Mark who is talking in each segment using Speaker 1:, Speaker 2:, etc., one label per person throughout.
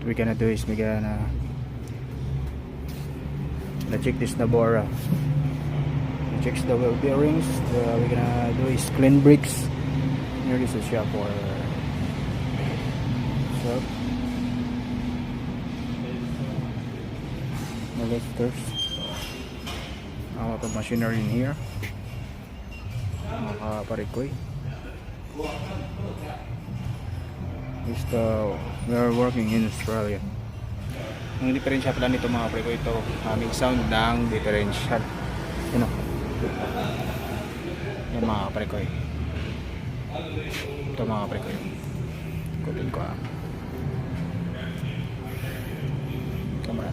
Speaker 1: we're gonna do is we're gonna check this Nabora. Checks the wheel bearings. We're gonna do is clean brakes. Here is a shop or shop. The lifters. A lot of machinery in here. Parikoy. We are working in Australia. Ang diferensya pala nito mga pre ko, ito aming sound ng differential. Yan o. Yan mga pre ko. Ito mga pre ko. Ikutin ko kamera.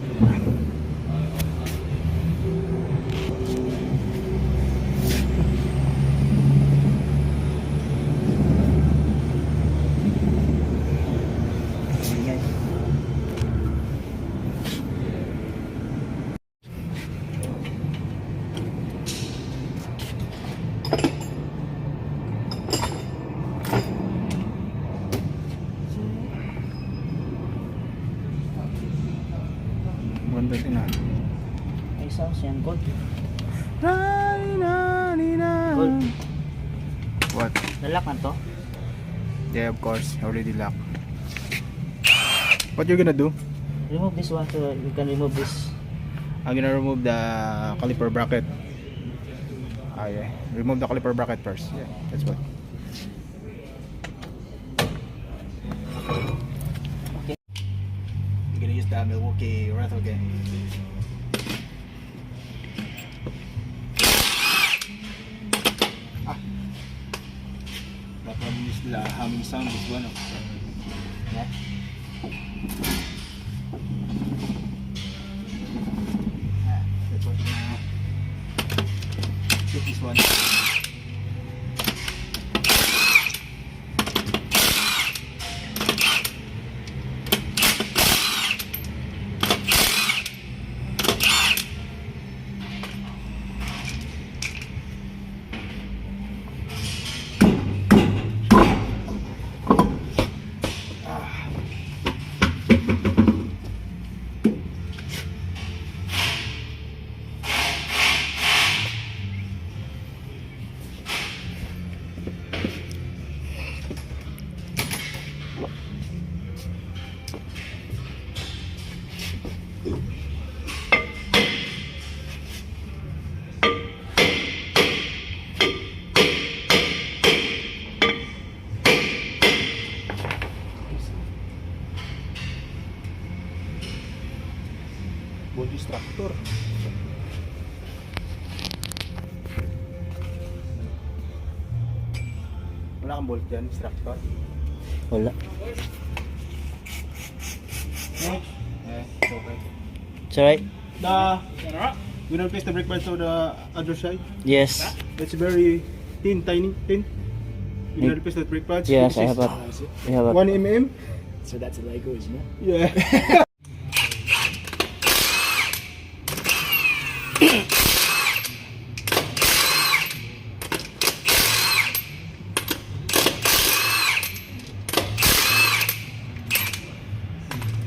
Speaker 1: Ganda din ah.
Speaker 2: May sounds yan, gold.
Speaker 1: Gold. What?
Speaker 2: Lalak na to?
Speaker 1: Yeah, of course. Already locked. What you gonna do?
Speaker 2: Remove this one so you can remove this.
Speaker 1: I'm gonna remove the caliper bracket. Yeah. Remove the caliper bracket first. Yeah, that's what.
Speaker 2: Okay.
Speaker 1: You're gonna use the Milwaukee rattle again. That one is the humming sound. This one.
Speaker 2: Yeah.
Speaker 1: That's what. Take this one. Body structure. Wala kang bolt dyan, structure?
Speaker 2: Wala.
Speaker 1: Yeah, it's okay.
Speaker 2: It's alright?
Speaker 1: We don't place the brake pads on the other side.
Speaker 2: Yes.
Speaker 1: It's very thin. You don't replace the brake pads.
Speaker 2: Yes, I
Speaker 1: This
Speaker 2: have
Speaker 1: is
Speaker 2: a... I have a...
Speaker 1: 1 mm.
Speaker 3: So that's a Lego, isn't it?
Speaker 1: Yeah.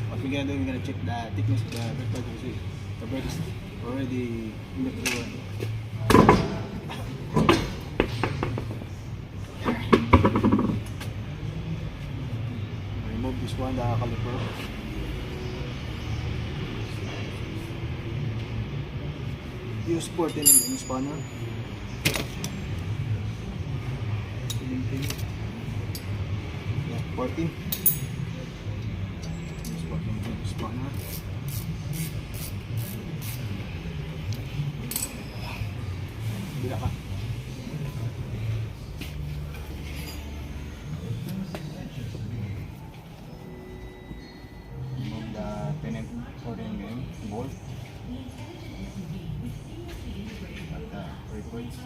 Speaker 1: What we're gonna do, we're gonna check the thickness of the brake pad. The brake is already in the fluid. Remove this one, the caliper. Use 14 mm spanner. 14. Use 14 mm spanner. Bila ka. Remove the 10 and 14 mm bolt. At the brake points.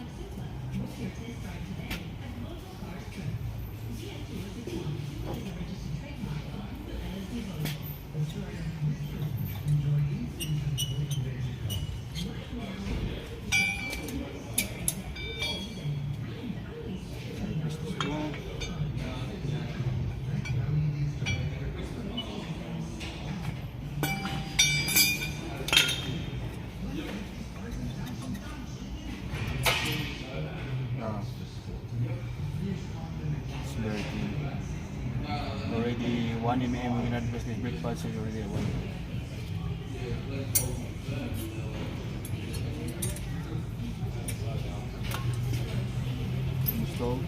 Speaker 1: already 1 mm. We cannot press this brake pad, so it's already 1 mm. Install.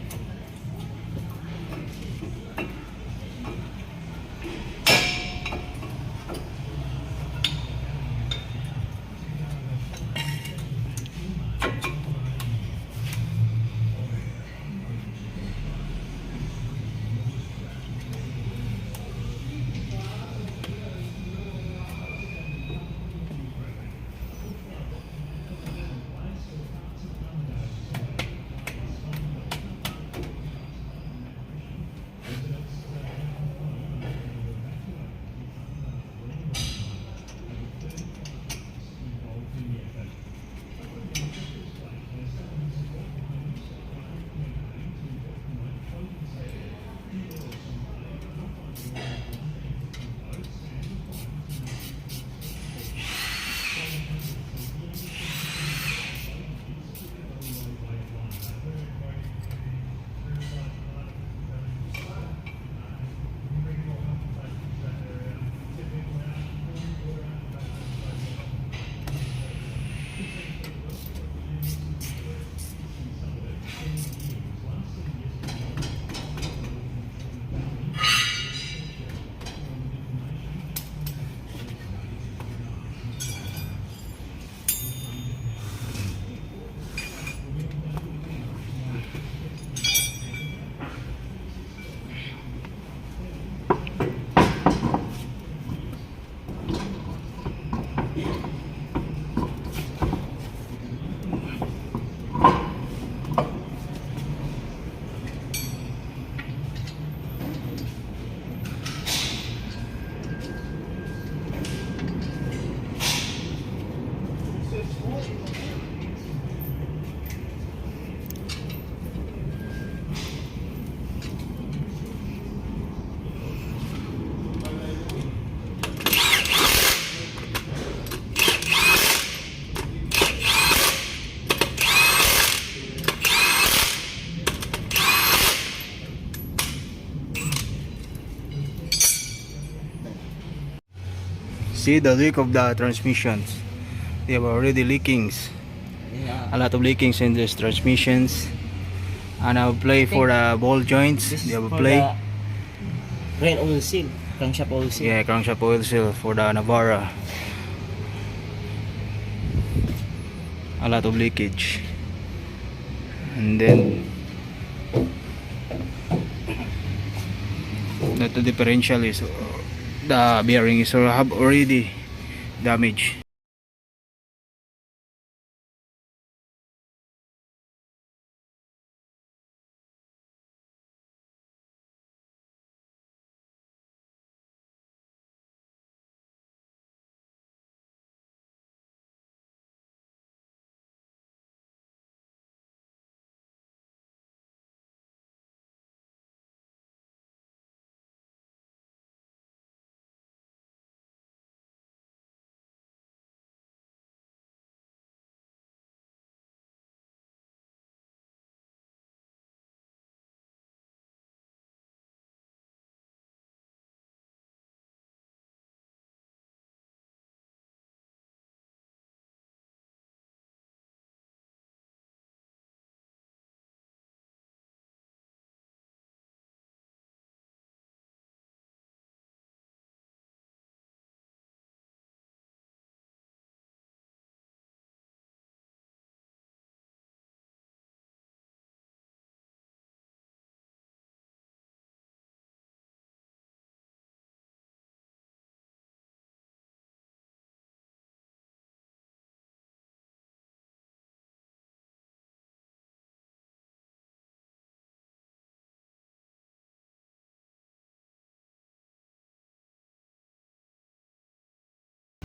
Speaker 1: See the leak of the transmissions. They have already leakings. A lot of leakings in these transmissions. And I'll play for the ball joints.
Speaker 2: This
Speaker 1: They
Speaker 2: is
Speaker 1: have a
Speaker 2: for
Speaker 1: play.
Speaker 2: the rail oil seal, crankshaft oil seal.
Speaker 1: Yeah, crankshaft oil seal for the Navara. A lot of leakage. And then the differential is the bearing is already damaged.